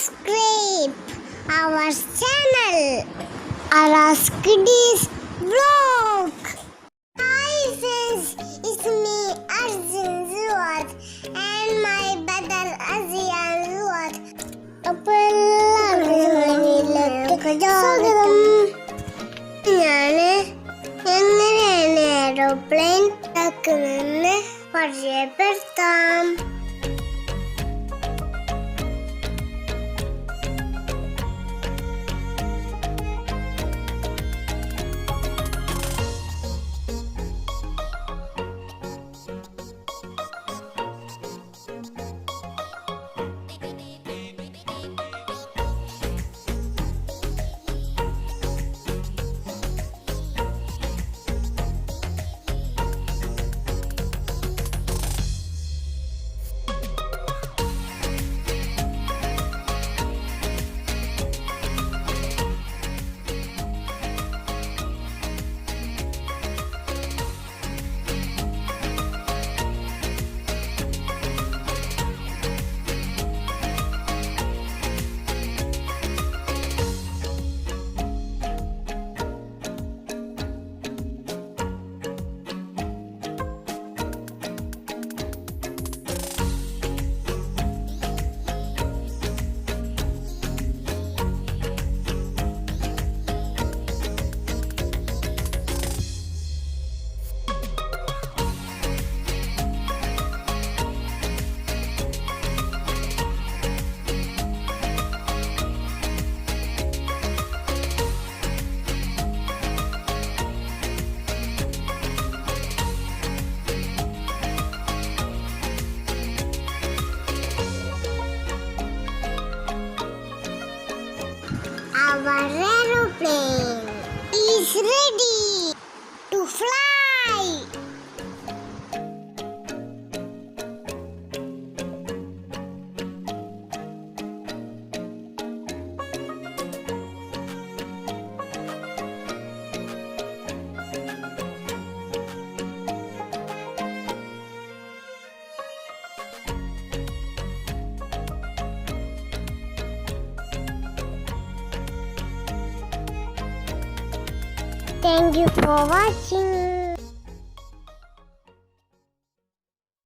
subscribe our channel Aras Kiddies Vlog. Hi friends, it's me Arjun Zuad and my brother Azian Zuad. അപ്പോൾ സ്വാഗതം. ഞാന് എങ്ങനെയാണ് aeroplane ഉണ്ടാക്കുന്നതെന്ന് പരിചയപ്പെടുത്താം. Our aeroplane is ready to fly. Thank you for watching.